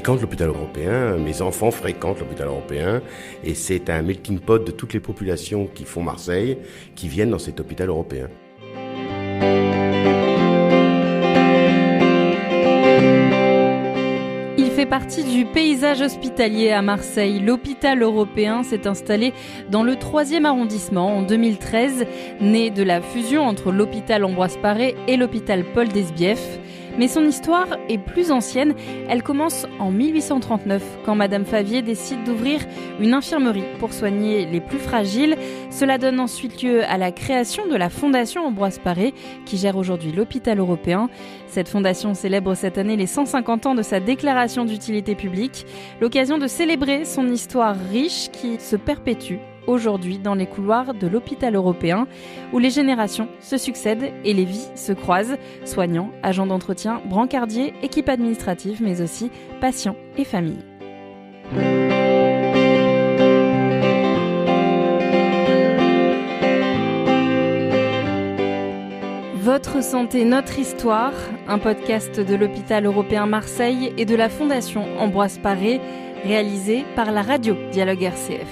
fréquente l'hôpital européen, mes enfants fréquentent l'hôpital européen, et c'est un melting pot de toutes les populations qui font Marseille, qui viennent dans cet hôpital européen. Il fait partie du paysage hospitalier à Marseille. L'hôpital européen s'est installé dans le 3e arrondissement en 2013, né de la fusion entre l'hôpital Ambroise Paré et l'hôpital Paul Desbièffes. Mais son histoire est plus ancienne. Elle commence en 1839, quand Madame Favier décide d'ouvrir une infirmerie pour soigner les plus fragiles. Cela donne ensuite lieu à la création de la Fondation Ambroise Paré, qui gère aujourd'hui l'hôpital européen. Cette fondation célèbre cette année les 150 ans de sa déclaration d'utilité publique, l'occasion de célébrer son histoire riche qui se perpétue aujourd'hui dans les couloirs de l'hôpital européen, où les générations se succèdent et les vies se croisent. Soignants, agents d'entretien, brancardiers, équipe administrative, mais aussi patients et familles. Votre santé, notre histoire, un podcast de l'hôpital européen Marseille et de la Fondation Ambroise Paré, réalisé par la radio Dialogue RCF.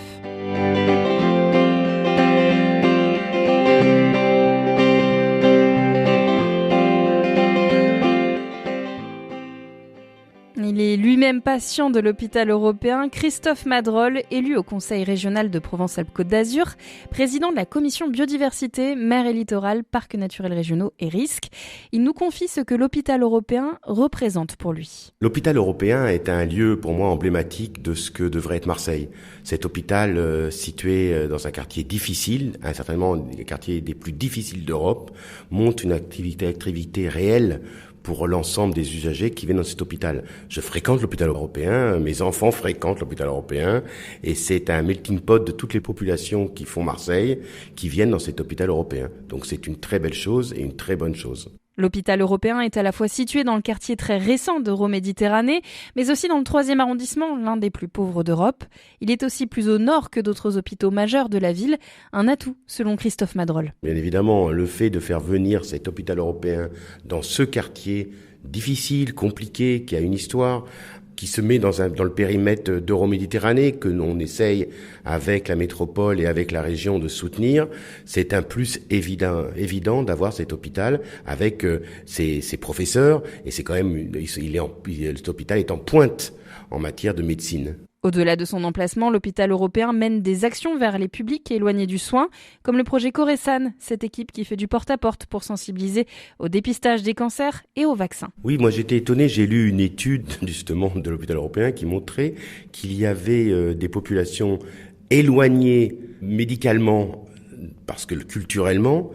Il est lui-même patient de l'hôpital européen. Christophe Madrol, élu au Conseil régional de Provence-Alpes-Côte d'Azur, président de la commission biodiversité, mer et littoral, parcs naturels régionaux et risques. Il nous confie ce que l'hôpital européen représente pour lui. L'hôpital européen est un lieu pour moi emblématique de ce que devrait être Marseille. Cet hôpital situé dans un quartier difficile, certainement des quartiers des plus difficiles d'Europe, montre une activité réelle pour l'ensemble des usagers qui viennent dans cet hôpital. Je fréquente l'hôpital européen, mes enfants fréquentent l'hôpital européen, et c'est un melting pot de toutes les populations qui font Marseille, qui viennent dans cet hôpital européen. Donc c'est une très belle chose et une très bonne chose. L'hôpital européen est à la fois situé dans le quartier très récent d'Euroméditerranée, mais aussi dans le 3e arrondissement, l'un des plus pauvres d'Europe. Il est aussi plus au nord que d'autres hôpitaux majeurs de la ville, un atout selon Christophe Madrol. Bien évidemment, le fait de faire venir cet hôpital européen dans ce quartier difficile, compliqué, qui a une histoire, qui se met dans le périmètre d'Euroméditerranée, que l'on essaye avec la métropole et avec la région de soutenir, c'est un plus évident d'avoir cet hôpital avec ses professeurs, et c'est quand même, cet hôpital est en pointe en matière de médecine. Au-delà de son emplacement, l'hôpital européen mène des actions vers les publics éloignés du soin, comme le projet Coresan, cette équipe qui fait du porte-à-porte pour sensibiliser au dépistage des cancers et aux vaccins. Oui, moi j'étais étonné, j'ai lu une étude justement de l'hôpital européen qui montrait qu'il y avait des populations éloignées médicalement, parce que culturellement,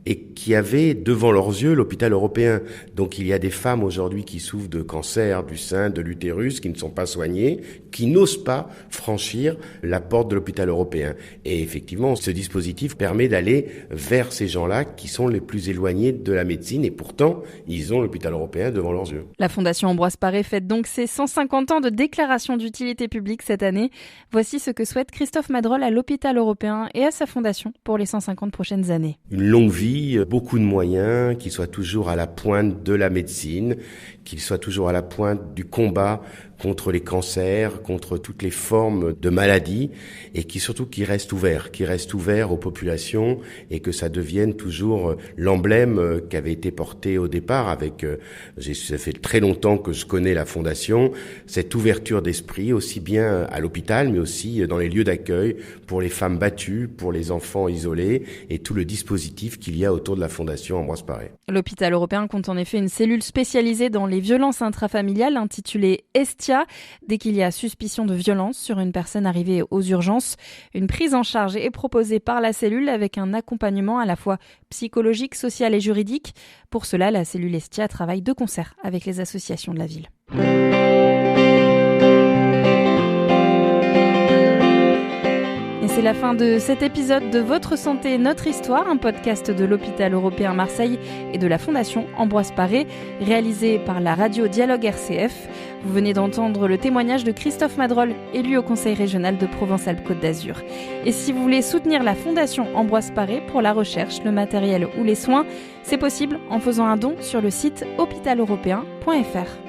et qui avaient devant leurs yeux l'hôpital européen. Donc il y a des femmes aujourd'hui qui souffrent de cancer du sein, de l'utérus, qui ne sont pas soignées, qui n'osent pas franchir la porte de l'hôpital européen. Et effectivement, ce dispositif permet d'aller vers ces gens-là qui sont les plus éloignés de la médecine, et pourtant, ils ont l'hôpital européen devant leurs yeux. La Fondation Ambroise Paré fête donc ses 150 ans de déclaration d'utilité publique cette année. Voici ce que souhaite Christophe Madrol à l'hôpital européen et à sa fondation pour les 150 prochaines années. Une longue vie, beaucoup de moyens, qu'ils soient toujours à la pointe de la médecine, qu'ils soient toujours à la pointe du combat contre les cancers, contre toutes les formes de maladies, et qui restent ouverts aux populations, et que ça devienne toujours l'emblème qui avait été porté au départ avec, ça fait très longtemps que je connais la fondation, cette ouverture d'esprit, aussi bien à l'hôpital, mais aussi dans les lieux d'accueil, pour les femmes battues, pour les enfants isolés, et tout le dispositif qu'il y a autour de la fondation Ambroise Paré. L'hôpital européen compte en effet une cellule spécialisée dans les violences intrafamiliales intitulée Estia. Dès qu'il y a suspicion de violence sur une personne arrivée aux urgences, une prise en charge est proposée par la cellule avec un accompagnement à la fois psychologique, social et juridique. Pour cela, la cellule Estia travaille de concert avec les associations de la ville. Et c'est la fin de cet épisode de Votre santé, notre histoire, un podcast de l'hôpital européen Marseille et de la Fondation Ambroise Paré, réalisé par la radio Dialogue RCF. Vous venez d'entendre le témoignage de Christophe Madrol, élu au Conseil régional de Provence-Alpes-Côte d'Azur. Et si vous voulez soutenir la Fondation Ambroise Paré pour la recherche, le matériel ou les soins, c'est possible en faisant un don sur le site hôpitaleuropéen.fr.